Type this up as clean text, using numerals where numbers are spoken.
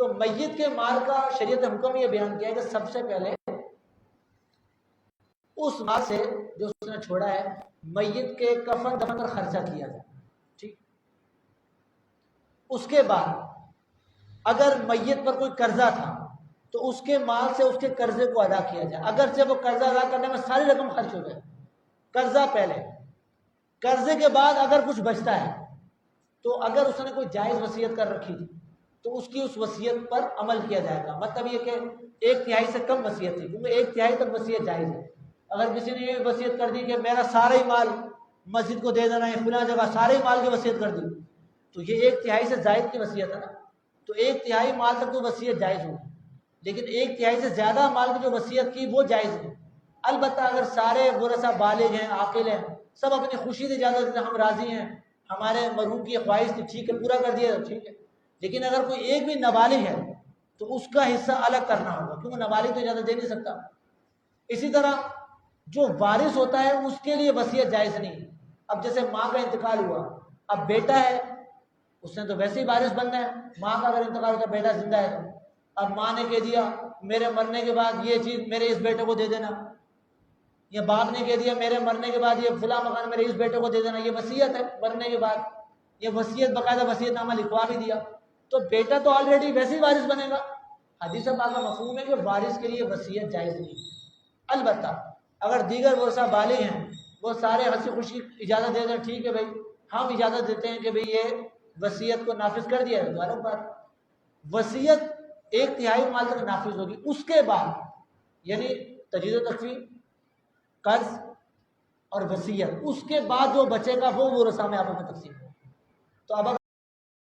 تو میت کے مال کا شریعت حکم یہ بیان کیا ہے کہ سب سے پہلے اس مال سے جو اس نے چھوڑا ہے میت کے کفن دفن پر خرچہ کیا جائے. ٹھیک. اس کے بعد اگر میت پر کوئی قرضہ تھا تو اس کے مال سے اس کے قرضے کو ادا کیا جائے، اگرچہ وہ قرضہ ادا کرنے میں ساری رقم خرچ ہو جائے. قرضہ پہلے، قرضے کے بعد اگر کچھ بچتا ہے تو اگر اس نے کوئی جائز وصیت کر رکھی تھی تو اس کی اس وصیت پر عمل کیا جائے گا. مطلب یہ کہ 1/3 سے کم وصیت تھی، کیونکہ 1/3 تک وصیت جائز ہے. اگر کسی نے یہ وصیت کر دی کہ میرا سارا ہی مال مسجد کو دے دینا ہے، فلاں جگہ سارے مال کی وصیت کر دی، تو یہ 1/3 سے زائد کی وصیت ہے نا. تو 1/3 مال تک تو وصیت جائز ہوگی، لیکن 1/3 سے زیادہ مال کی جو وصیت کی وہ جائز نہیں. البتہ اگر سارے ورثہ بالغ ہیں، عاقل ہیں، سب اپنی خوشی سے اجازت دیتے ہیں ہم راضی ہیں، ہمارے مرحوم کی خواہش تھی، ٹھیک ہے پورا کر دیا تو ٹھیک ہے. لیکن اگر کوئی ایک بھی نابالغ ہے تو اس کا حصہ الگ کرنا ہوگا، کیونکہ نابالغ تو اجازت دے نہیں سکتا. اسی طرح جو وارث ہوتا ہے اس کے لیے وصیت جائز نہیں. اب جیسے ماں کا انتقال ہوا، اب بیٹا ہے، اس نے تو ویسے ہی وارث بننا ہے. ماں کا اگر انتقال ہوتا ہے، بیٹا زندہ ہے، اب ماں نے کہہ دیا میرے مرنے کے بعد یہ چیز میرے اس بیٹے کو دے دینا، یا باپ نے کہہ دیا میرے مرنے کے بعد یہ فلاں مکان میرے اس بیٹے کو دے دینا، یہ وصیت ہے مرنے کے بعد، یہ وصیت باقاعدہ وصیت نامہ لکھوا بھی دیا، تو بیٹا تو آلریڈی ویسے ہی وارث بنے گا. حدیث پاک کا مفہوم ہے کہ وارث کے لیے وصیت جائز نہیں. البتہ اگر دیگر ورثہ بالغ ہیں وہ سارے ہنسی خوشی اجازت دے دیں، ٹھیک ہے بھائی ہم اجازت دیتے ہیں کہ بھئی یہ وصیت کو نافذ کر دیا ہے، تو الگ بات. وصیت 1/3 مال تک نافذ ہوگی. اس کے بعد یعنی تجدید و تکفیر، قرض اور وصیت، اس کے بعد جو بچے گا وہ ورثہ میں آپ کو تقسیم. تو اب